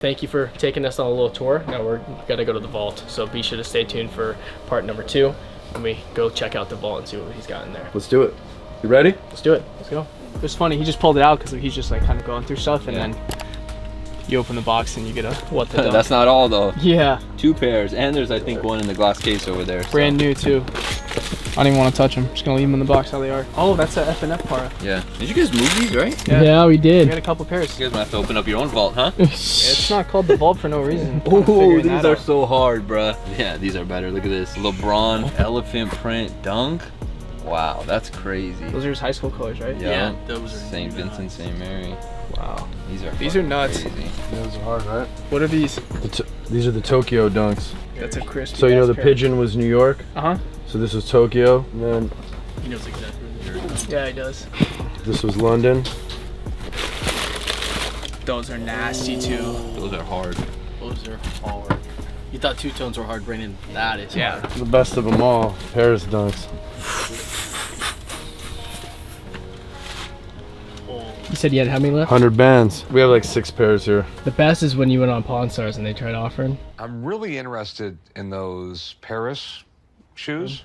Thank you for taking us on a little tour. Now we're gonna go to the vault, so be sure to stay tuned for part number 2 when we go check out the vault and see what he's got in there. Let's do it. You ready? Let's do it. Let's go. It was funny. He just pulled it out because he's just like kind of going through stuff, and then you open the box and you get a what the dunk. That's not all though. Yeah. 2 pairs, and there's I think one in the glass case over there. Brand new too. I don't even want to touch them. Just gonna leave them in the box how they are. Oh, that's a F&F para. Yeah. Did you guys move these, right? Yeah, we did. We got a couple pairs. You guys might have to open up your own vault, huh? It's not called the vault for no reason. Oh, these are so hard, bruh. Yeah, these are better. Look at this. LeBron elephant print dunk. Wow, that's crazy. Those are his high school colors, right? Yeah, those are St. Vincent, St. Mary. Wow. These are nuts. Crazy. Those are hard, right? What are these? These are the Tokyo dunks. That's a crisp. So you know the pigeon was New York? Uh-huh. So this was Tokyo, and then He knows exactly where the dirt is. Yeah, he does. this was London. Those are nasty too. Those are hard. Those are hard. You thought two-tones were hard, Brandon. That is hard. The best of them all, Paris dunks. You said you had how many left? 100 bands. We have like 6 pairs here. The best is when you went on Pawn Stars and they tried offering. I'm really interested in those Paris shoes.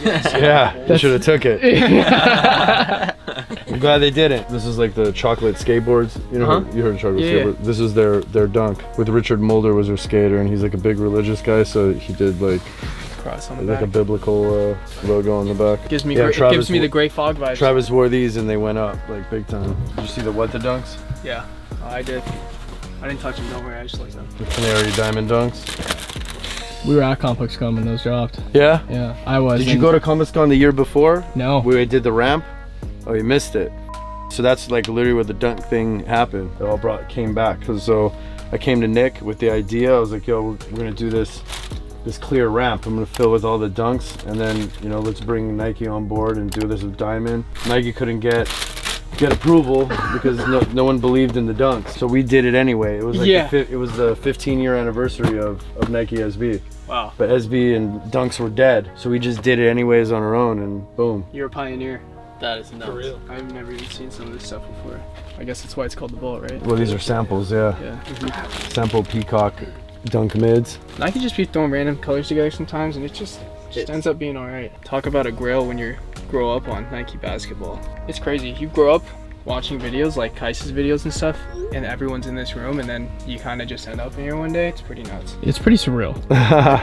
Yeah, they should have took it. I'm glad they didn't. This is like the chocolate skateboards. You know, you heard of chocolate skateboards. This is their dunk. With Richard Mulder was their skater, and he's like a big religious guy, so he did like Cross on the like back. a biblical logo on the back. Gives me Yeah, it gives me the Gray Fog vibes. Travis wore these and they went up like big time. Did you see the what the dunks? Yeah, I did. I didn't touch them. Don't worry. I just like them. The Canary diamond dunks. We were at Complex Con when those dropped. Yeah. Yeah, I was. Did you go to Comic Con the year before? No. We did the ramp. Oh, you missed it. So that's like literally where the dunk thing happened. It all came back. So I came to Nick with the idea. I was like, yo, we're gonna do this clear ramp. I'm gonna fill with all the dunks, and then let's bring Nike on board and do this with Diamond. Nike couldn't get approval because no one believed in the dunks. So we did it anyway. It was like it was the 15-year anniversary of Nike SB. Wow. But SB and dunks were dead, so we just did it anyways on our own, and boom. You're a pioneer. That is nuts. For real. I've never even seen some of this stuff before. I guess that's why it's called the vault, right? Well, these are samples, yeah. Yeah. Sample peacock dunk mids. Nike just be throwing random colors together sometimes, and it just ends up being all right. Talk about a grail when you grow up on Nike basketball. It's crazy. You grow up watching videos like Kai's videos and stuff, and everyone's in this room, and then you kind of just end up in here one day. It's pretty nuts. It's pretty surreal.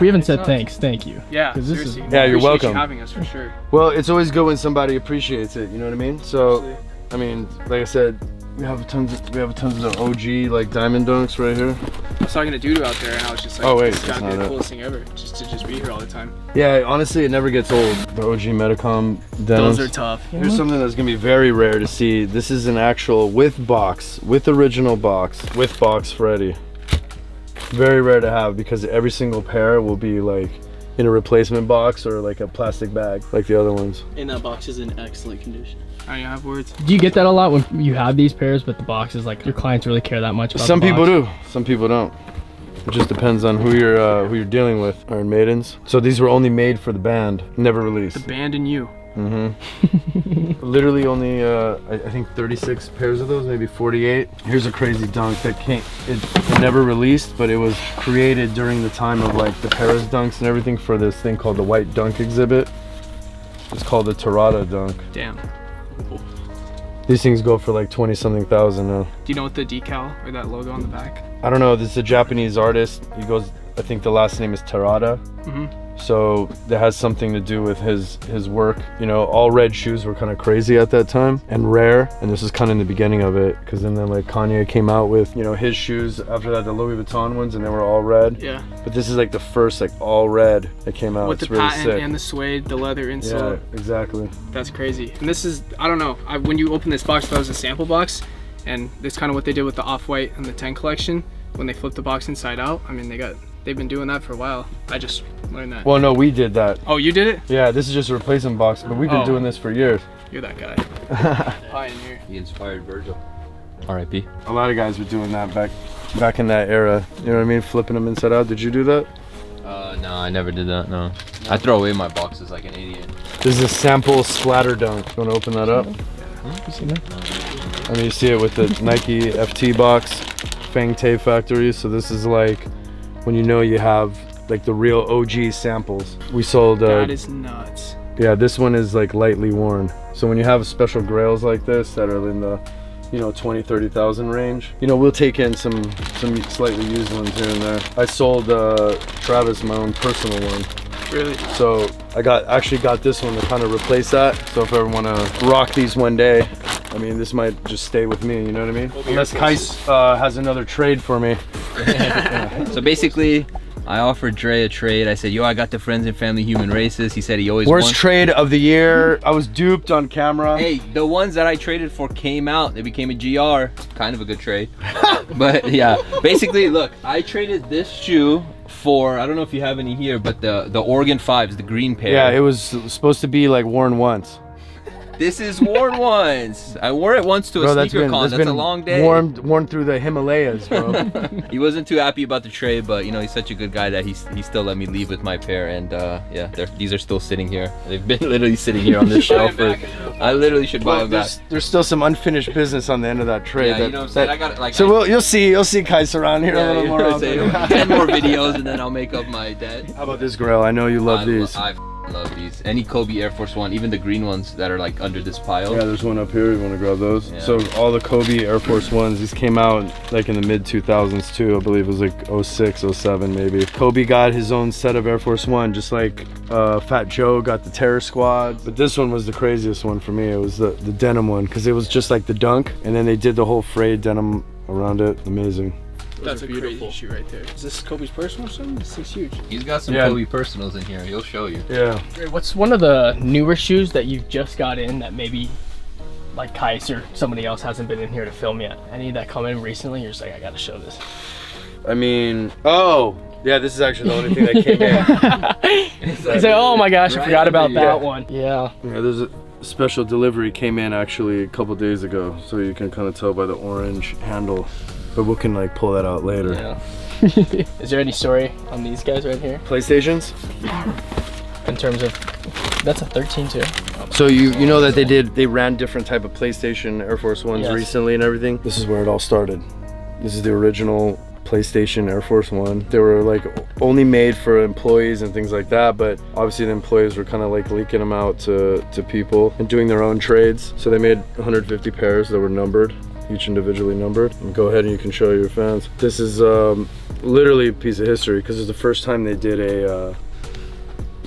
We haven't said thanks. Thank you. Yeah, 'Cause this is- seriously. Yeah, you're Appreciate welcome. You having us for sure. Well, it's always good when somebody appreciates it, you know what I mean? So, I mean, like I said, we have tons of OG like diamond dunks right here. I was talking to Dudu out there, and I was just like, Oh, wait, this that's gotta be not the it. coolest thing ever, just to be here all the time. Yeah, honestly, it never gets old. The OG Metacom denims. Those are tough. Here's something that's gonna be very rare to see. This is an actual with original box, with box Freddy. Very rare to have because every single pair will be like in a replacement box or like a plastic bag, like the other ones. And that box is in excellent condition. I don't have words. Do you get that a lot when you have these pairs, but the boxes, like your clients really care that much about Some the people box? do, some people don't. It just depends on who you're dealing with. Iron Maidens. So these were only made for the band, never released. The band and you. Literally only I think 36 pairs of those, maybe 48. Here's a crazy dunk that it never released, but it was created during the time of like the Paris dunks and everything for this thing called the White Dunk exhibit. It's called the Tarada dunk. Damn. These things go for like 20 something thousand now. Do you know what the decal or that logo on the back? I don't know, this is a Japanese artist. He goes, I think the last name is Tarada. So that has something to do with his work. All red shoes were kind of crazy at that time and rare, and this is kind of in the beginning of it, because then like Kanye came out with his shoes after that, the Louis Vuitton ones, and they were all red. Yeah. But this is like the first like all red that came out. With It's the really patent sick. and the suede, the leather insole. Yeah, exactly. That's crazy. And this is, I don't know, when you open this box, that was a sample box, and that's kind of what they did with the Off-White and the 10 collection. When they flipped the box inside out, I mean, they've been doing that for a while. I just learned that. Well, no, we did that. Oh, you did it? Yeah, this is just a replacement box, but we've been doing this for years. You're that guy. Pioneer. He inspired Virgil. R.I.P. A lot of guys were doing that back in that era. You know what I mean? Flipping them inside out. Did you do that? No, I never did that, no. I throw away my boxes like an idiot. This is a sample splatter dunk. You want to open that up? You see that? I mean, you see it with the Nike FT box. Fang Tay factory. So this is like when you know you have like the real OG samples. We sold That is nuts. yeah, this one is like lightly worn. So when you have special grails like this that are in the, you know, 20,000-30,000 range, you know, we'll take in some slightly used ones here and there. I sold Travis my own personal one. Really? So I actually got this one to kind of replace that. So if I ever want to rock these one day, I mean, this might just stay with me, you know what I mean? Unless Kais has another trade for me. So basically, I offered Dre a trade. I said, yo, I got the friends and family human races. He said he always Worst wants. trade of the year. I was duped on camera. Hey, the ones that I traded for came out. They became a GR. Kind of a good trade. But yeah, basically, look, I traded this shoe for, I don't know if you have any here, but the Oregon 5s, the green pair. Yeah, it was supposed to be like worn once. This is worn once. I wore it once to a sneaker con. That's a long day. Worn through the Himalayas, bro. He wasn't too happy about the trade, but you know, he's such a good guy that he still let me leave with my pair. And yeah, these are still sitting here. They've been literally sitting here on this shelf. I literally should buy them back. There's still some unfinished business on the end of that trade. Yeah, you know what I'm saying? I got it like. So you'll see Kais around here a little more often. 10 more videos and then I'll make up my debt. How about this grill? I know you love these. I love these. Any Kobe Air Force One, even the green ones that are like under this pile. Yeah, there's one up here. You want to grab those? Yeah. So all the Kobe Air Force Ones, these came out like in the mid 2000s too. I believe it was like 06, 07 maybe. Kobe got his own set of Air Force One, just like Fat Joe got the Terror Squad. But this one was the craziest one for me. It was the denim one, because it was just like the dunk, and then they did the whole frayed denim around it. Amazing. That's a beautiful shoe right there. Is this Kobe's personal or something? This thing's huge. He's got some Yeah. Kobe personals in here. He'll show you. Yeah. What's one of the newer shoes that you've just got in that maybe like Kais or somebody else hasn't been in here to film yet? Any that come in recently? You're just like, I gotta show this. I mean, oh, yeah, this is actually the only thing that came in. It's like, oh my gosh, I forgot about that one. Yeah. Yeah, there's a special delivery came in actually a couple days ago, so you can kind of tell by the orange handle. But we can like pull that out later. Yeah. Is there any story on these guys right here? PlayStations? In terms of, that's a 13 too. So you know that they ran different type of PlayStation Air Force Ones Yes. recently and everything? This is where it all started. This is the original PlayStation Air Force One. They were like only made for employees and things like that, but obviously the employees were kind of like leaking them out to people and doing their own trades. So they made 150 pairs that were numbered, each individually numbered. And go ahead and you can show your fans. This is literally a piece of history, because it's the first time they did a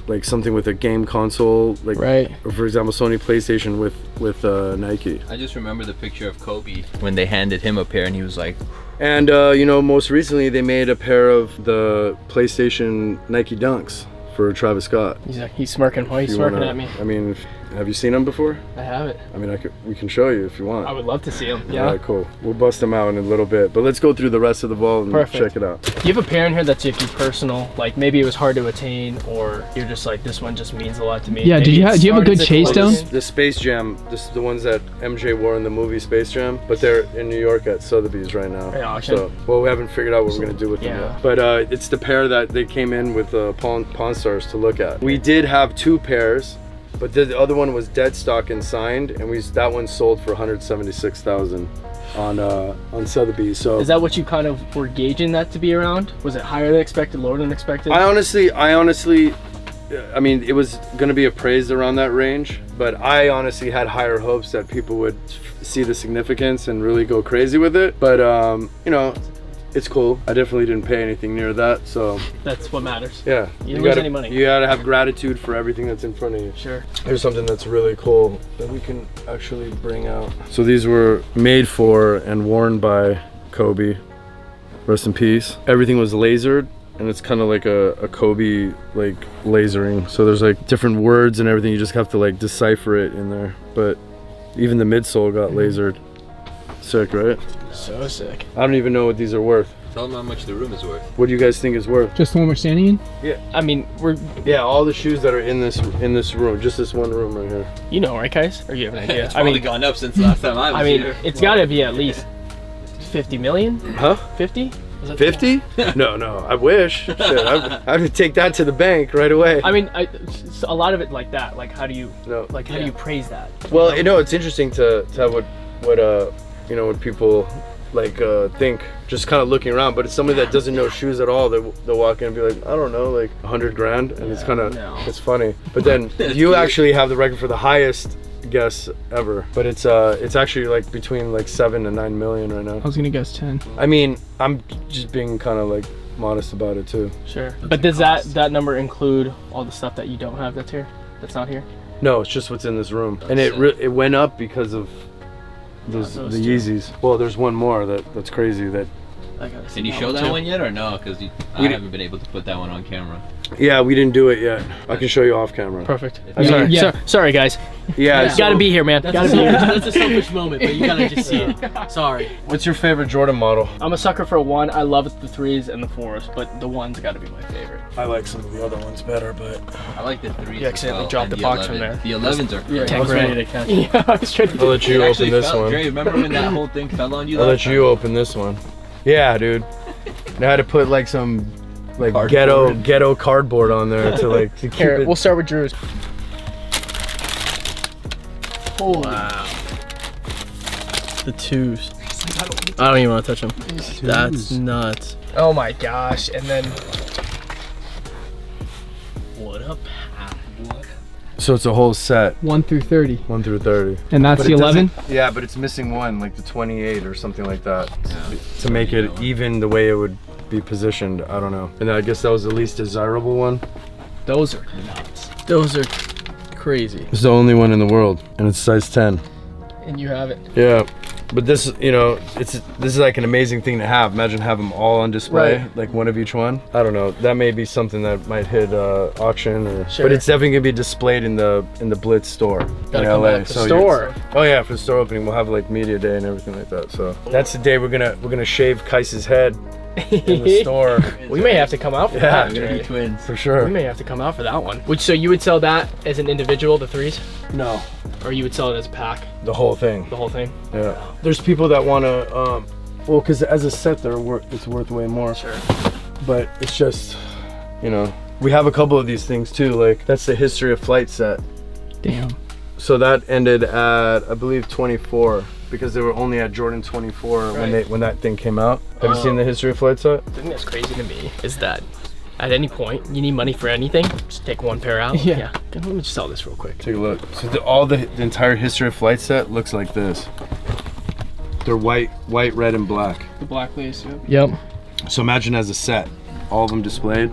like something with a game console, like Right. or for example Sony PlayStation with Nike. I just remember the picture of Kobe when they handed him a pair and he was like, And you know, most recently they made a pair of the PlayStation Nike Dunks for Travis Scott. He's smirking. Why are you smirking at me? I mean, have you seen them before? I have it. I mean, we can show you if you want. I would love to see him. All Yeah. right, cool. We'll bust them out in a little bit, but let's go through the rest of the vault and Perfect. check it out. Do you have a pair in here that's like your personal, like maybe it was hard to attain, or you're just like, this one just means a lot to me? Yeah, Maybe do you it have a started good as chase down? collection. The Space Jam, this is the ones that MJ wore in the movie Space Jam, but they're in New York at Sotheby's right now. At auction. So, well, we haven't figured out what we're gonna do with them Yeah. yet. But it's the pair that they came in with Pawn Stars to look at. We did have two pairs, but the other one was dead stock and signed, and that one sold for 176,000 on Sotheby's. So Is that what you kind of were gauging that to be around? Was it higher than expected, lower than expected? I honestly, I mean, it was gonna be appraised around that range, but I honestly had higher hopes that people would see the significance and really go crazy with it. But you know, it's cool. I definitely didn't pay anything near that, so That's what matters. yeah. You didn't lose any money. You gotta have gratitude for everything that's in front of you. Sure. Here's something that's really cool that we can actually bring out. So these were made for and worn by Kobe. Rest in peace. Everything was lasered, and it's kind of like a Kobe like lasering. So there's like different words and everything. You just have to like decipher it in there. But even the midsole got lasered. Sick, right? So sick. I don't even know what these are worth. tell them how much the room is worth. What do you guys think is worth? Just the one we're standing in? I mean, Yeah, all the shoes that are in this room, just this one room right here. you know, right, guys? Or you have an idea? It's probably gone up since the last time I was I mean, here. it's got to be at least 50 million. Huh? 50? 50? No, I wish. Shit, I would take that to the bank right away. I mean, a lot of it like that. Like, how do you No. how do you praise that? Well, you know, it's interesting to have what you know, what people think, just kind of looking around, but it's somebody that doesn't know shoes at all. They'll walk in and be like, I don't know, like 100 grand, and it's kind of, it's funny. But then you actually have the record for the highest guess ever, but it's actually like between like 7 to 9 million right now. I was gonna guess 10. I mean, I'm just being kind of like modest about it too. Sure. But does that number include all the stuff that you don't have that's here? That's not here? No, it's just what's in this room, and it went up because of the Yeezys. Well, there's one more that's crazy. That Did you show that one yet or no? Because I haven't been able to put that one on camera. Yeah, we didn't do it yet. I can show you off camera. Perfect. Sorry. Sorry guys. Yeah. You gotta be here, man. Gotta be here. That's a selfish moment, but you gotta just see it. Sorry. What's your favorite Jordan model? I'm a sucker for a 1. I love the 3s and the 4s, but the 1's gotta be my favorite. I like some of the other ones better, but I like the 3s. You accidentally dropped the box from there. The 11s are great. I was ready to catch it. Yeah, I was trying to I'll let you open this one. Dre, remember when that whole thing fell on you? I'll let you open this one. Yeah, dude. I had to put like some ghetto cardboard on there to keep Here, it. we'll start with Drew's. Holy. Wow. The 2s. I don't even want to touch them. That's nuts. Oh my gosh, and then What up? So it's a whole set, 1 through 30. 1 through 30. And that's But the it 11? doesn't- Yeah, but it's missing one, like the 28 or something like that, to make it even the way it would be positioned. I don't know. And I guess that was the least desirable one. those are nuts. Those are crazy. It's the only one in the world, and it's size 10. And you have it. Yeah, but this, this is like an amazing thing to have. Imagine having them all on display, Right. like one of each one. I don't know. That may be something that might hit auction, or Sure. but it's definitely gonna be displayed in the Blitz store Gotta in come LA. back to So store. Oh yeah, for the store opening, we'll have like media day and everything like that. So that's the day we're gonna shave Kais's head in the store We may have to come out for Yeah, that. we're We're gonna be Dre. twins. for We sure. may have to come out for that one. So you would sell that as an individual, the 3s? No, Or you would sell it as a pack, the whole thing. the whole thing? Yeah. There's people that wanna, well, because as a set, it's worth way more. Sure. But it's just, we have a couple of these things too. Like that's the History of Flight set. Damn. So that ended at, I believe, 24, because they were only at Jordan 24 when that thing came out. Have you seen the History of Flight set? The thing that's crazy to me is that at any point you need money for anything, just take one pair out. Yeah. Let me just sell this real quick. Take a look. So the entire History of Flight set looks like this. They're white, red, and black. The black lace, yeah. Yep. So imagine as a set, all of them displayed.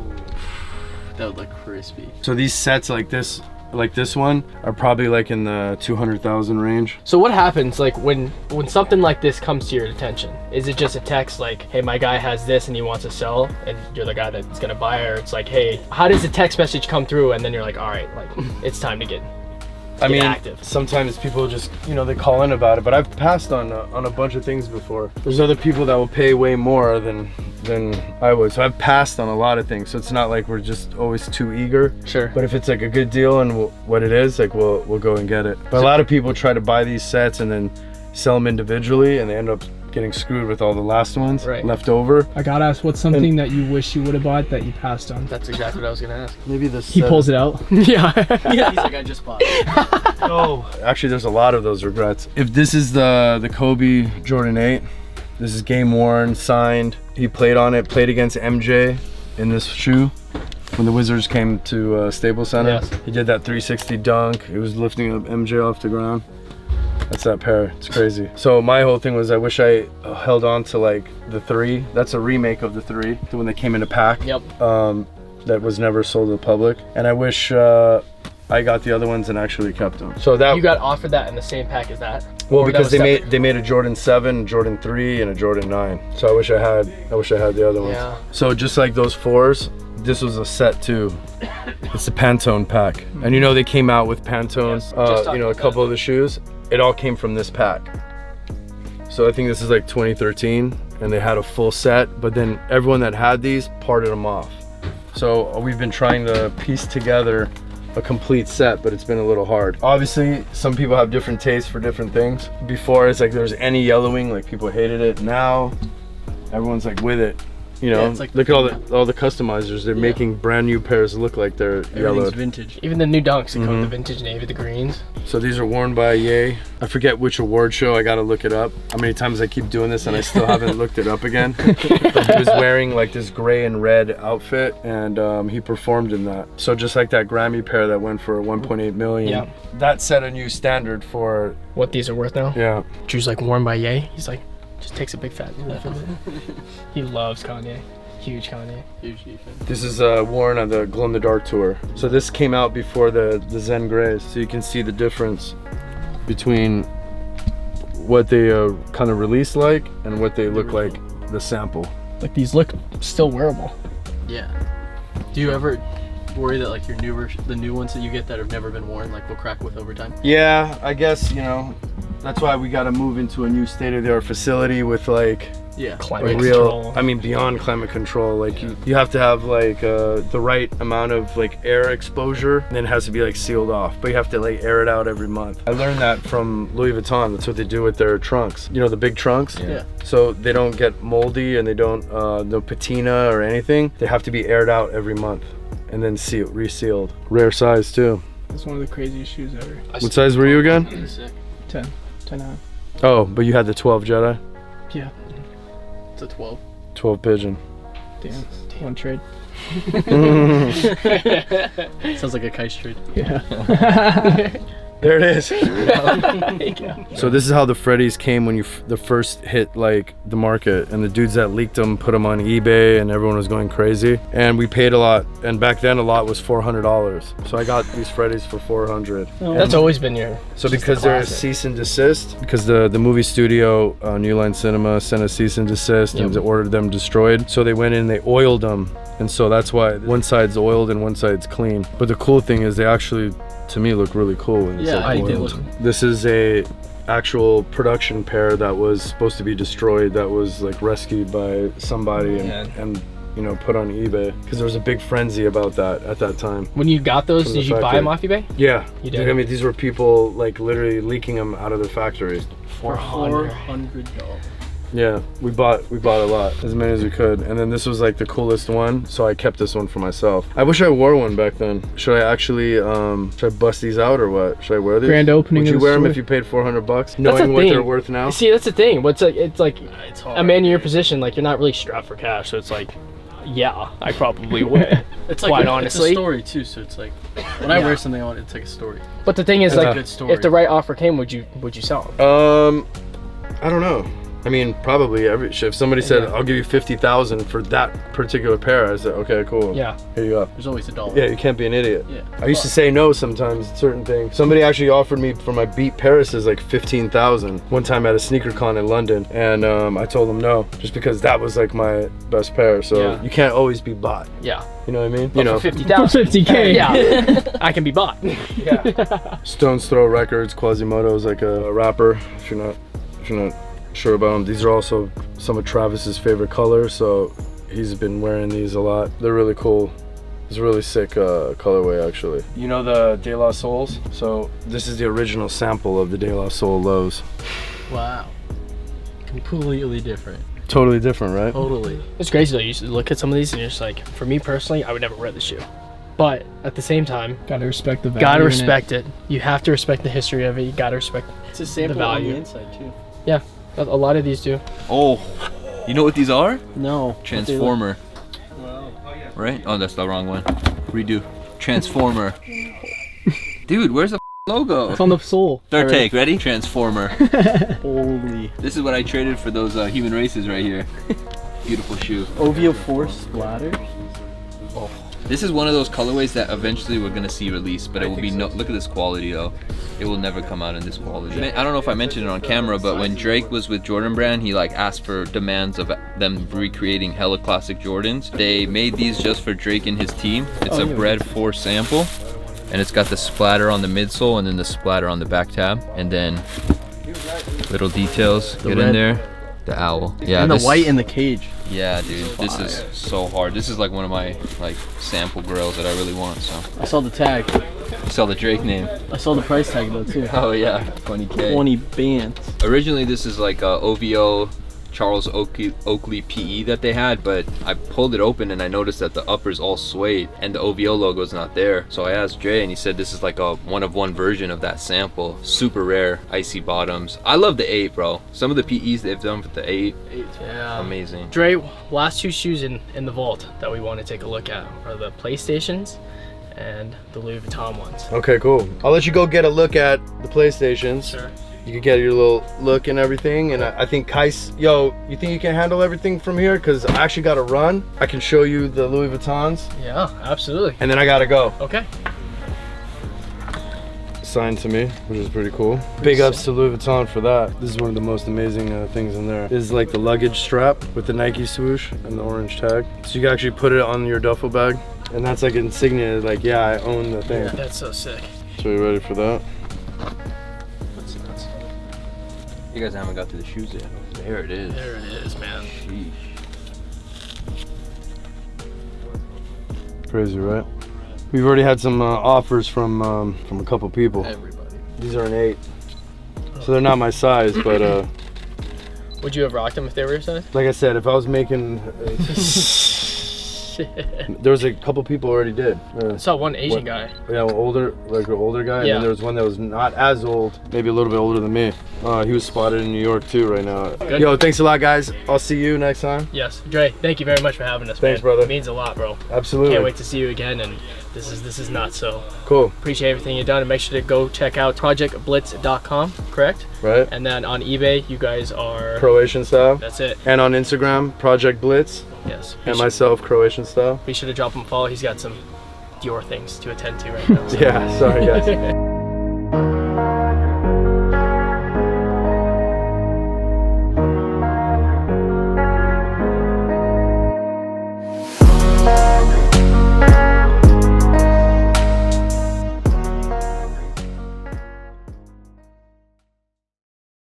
That would look crispy. So these sets like this one are probably like in the 200,000 range. So what happens like when something like this comes to your attention? Is it just a text like, hey, my guy has this and he wants to sell, and you're the guy that's gonna buy it? Or it's like, hey, how does the text message come through, and then you're like, all right, like it's time to get active. Sometimes people just, they call in about it, but I've passed on a bunch of things before. There's other people that will pay way more than I would, so I've passed on a lot of things. So it's not like we're just always too eager. Sure. But if it's like a good deal and what it is, like we'll go and get it. But a lot of people try to buy these sets and then sell them individually, and they end up getting screwed with all the last ones left over. I gotta ask, what's something that you wish you would have bought that you passed on? That's exactly what I was gonna ask. Maybe this. He pulls it out. Yeah. Yeah, he's like, I just bought it. Oh, actually, there's a lot of those regrets. If this is the Kobe Jordan 8, this is game worn, signed. He played against MJ in this shoe when the Wizards came to Staples Center. Yes. He did that 360 dunk. It was lifting up MJ off the ground. That's that pair. It's crazy. So my whole thing was I wish I held on to like the 3. That's a remake of the 3, the one that came in a pack. Yep. That was never sold to the public. And I wish I got the other ones and actually kept them. So that You got offered that in the same pack as that? well, Or that because was they separate? made a Jordan 7, Jordan 3, and a Jordan 9. So I wish I had the other ones. Yeah. So just like those 4s, this was a set too. It's the Pantone pack, and they came out with Pantone. Yes, just talked A about couple of the shoes. It all came from this pack. So I think this is like 2013, and they had a full set. But then everyone that had these parted them off. So we've been trying to piece together a complete set, but it's been a little hard. Obviously, some people have different tastes for different things. Before, it's like there was any yellowing, like people hated it. Now, everyone's like with it. You know, Yeah, it's like look at all the customizers. They're making brand new pairs look like they're Everything's yellowed. vintage. Even the new dunks, they come with the vintage navy, the greens. So these are worn by Ye. I forget which award show. I gotta look it up. How many times I keep doing this and I still haven't looked it up again. But he was wearing like this gray and red outfit, and he performed in that. So just like that Grammy pair that went for 1.8 million. Yeah. That set a new standard for. What these are worth now? Yeah. Drew's like, worn by Ye. He's like, just takes a big fat whiff of it. He loves Kanye. Huge Kanye. Huge defense. This is worn on the Glow in the Dark tour. So this came out before the Zen Grays, so you can see the difference between what they kind of released like and what they look like the sample. Like these look still wearable. Yeah. Do you ever worry that like the new ones that you get that have never been worn, like will crack with over time? Yeah, I guess, you know, that's why we got to move into a new state-of-the-art facility with like Yeah. Climate real, control. I mean beyond climate control. Like you have to have like the right amount of like air exposure, and then it has to be like sealed off, but you have to like air it out every month. I learned that from Louis Vuitton. That's what they do with their trunks, you know, the big trunks. Yeah. So they don't get moldy and they don't no patina or anything. They have to be aired out every month and then resealed. Rare size too. That's one of the craziest shoes ever. What size were you again? Sick. 10 out. Oh, but you had the 12 Jedi. Yeah. It's a 12. 12 Pigeon. Damn. One trade. Sounds like a Kai's trade. Yeah. There it is. So this is how the Freddies came when the first hit like the market, and the dudes that leaked them put them on eBay and everyone was going crazy, and we paid a lot, and back then a lot was $400. So I got these Freddies for $400. That's always been your. So just because the they're a classic. cease and desist, because the movie studio New Line Cinema sent a cease and desist and ordered them destroyed, so they went in and they oiled them, and so that's why one side's oiled and one side's clean. But the cool thing is they actually, to me, look really cool when it's Yeah, like I did oiled. look. This is a actual production pair that was supposed to be destroyed, that was like rescued by somebody and you know, put on eBay, because there was a big frenzy about that at that time. When you got those, From the did you buy factory. them off eBay? Yeah, You did? I mean, these were people like literally leaking them out of the factory. For $400. Yeah, we bought a lot, as many as we could, and then this was like the coolest one, so I kept this one for myself. I wish I wore one back then. Should I actually should I bust these out or what? Should I wear these? Grand opening Would you of the wear them store. if you paid $400, That's the knowing what thing. they're worth now? See, that's the thing. What's like, it's like It's hard. a man in your position, like you're not really strapped for cash, so it's like, yeah, I probably would. It's like Quite it's honestly. a story too, so it's like when I wear something on, it's like a story. But the thing is, It's a like, good story. if the right offer came, would you sell them? I don't know. I mean, probably if somebody said, I'll give you 50,000 for that particular pair, I said, okay, cool. Yeah. Here you go. There's always $1. Yeah, you can't be an idiot. Yeah. I used to say no sometimes to certain things. Somebody actually offered me for my Beat Paris's like 15,000 one time at a sneaker con in London, and I told them no, just because that was like my best pair. So Yeah. you can't always be bought. Yeah. You know what I mean? But You know, for 50,000. 50K. Yeah. I can be bought. Stone's Throw Records, Quasimodo is like a rapper. If you're not sure about them, these are also some of Travis's favorite colors, so he's been wearing these a lot. They're really cool. It's a really sick colorway, actually. You know the De La Souls? So this is the original sample of the De La Soul lows. Wow. Completely different. Totally different, right? Totally. It's crazy though. You just look at some of these and you're just like, for me personally, I would never wear the shoe. But at the same time, Gotta respect the value. gotta in respect it. You have to respect the history of it. You gotta respect. It's a sample on value. the inside too. Yeah, a lot of these do. Oh, you know what these are? No. Transformer. Right? Oh, that's the wrong one. Redo. Transformer. Dude, where's the logo? It's on the sole. Third take, ready? Transformer. Holy. This is what I traded for those human races right here. Beautiful shoe. OVO Force splatter. This is one of those colorways that eventually we're gonna see released, but it will be no. Look at this quality though. It will never come out in this quality. I don't know if I mentioned it on camera, but when Drake was with Jordan Brand, he like asked for demands of them recreating hella classic Jordans. They made these just for Drake and his team. It's a Bred 4 sample, and it's got the splatter on the midsole and then the splatter on the back tab, and then little details get in red. there. The owl. Yeah. And the this- white in the cage. Yeah, dude, this is so hard. This is like one of my like sample grails that I really want. So I saw the tag. you saw the Drake name. I saw the price tag though too. Oh yeah, 20K. 20 bands. Originally, this is like a OVO Charles Oakley PE that they had, but I pulled it open and I noticed that the upper's all suede and the OVO logo's not there. So I asked Dre and he said this is like a one-of-one version of that sample. Super rare, icy bottoms. I love the 8, bro. Some of the PEs they've done with the 8, Yeah. amazing. Dre, last 2 shoes in the vault that we want to take a look at are the PlayStations and the Louis Vuitton ones. Okay, cool. I'll let you go get a look at the PlayStations. Sure. You can get your little look and everything. And I think Kais, yo, you think you can handle everything from here? Because I actually got to run. I can show you the Louis Vuittons. Yeah, absolutely. And then I got to go. Okay. Signed to me, which is pretty cool. Big ups to Louis Vuitton for that. This is one of the most amazing things in there. This is like the luggage strap with the Nike swoosh and the orange tag. So you can actually put it on your duffel bag. And that's like an insignia, like, yeah, I own the thing. Yeah, that's so sick. So you ready for that? That's nuts. You guys haven't got to the shoes yet. There it is. There it is, man. Sheesh. Crazy, right? We've already had some offers from a couple people. Everybody. These are an 8. So they're not my size, but Would you have rocked them if they were your size? like I said, if I was making, there was a couple people already did. I saw one Asian guy. Yeah, like an older guy, and Yeah. then there was one that was not as old, maybe a little bit older than me. He was spotted in New York too right now. Good. Yo, thanks a lot, guys. I'll see you next time. Yes, Dre, thank you very much for having us, Thanks, man. brother. It means a lot, bro. Absolutely. Can't wait to see you again, and this is nuts. So Cool. appreciate everything you've done, and make sure to go check out projectblitz.com, correct? Right? And then on eBay, you guys are. Croatian style. That's it. And on Instagram, Project Blitz. Yes. And myself, Croatian style. Be sure to drop him a follow. He's got some Dior things to attend to right now. So. Yeah, sorry guys.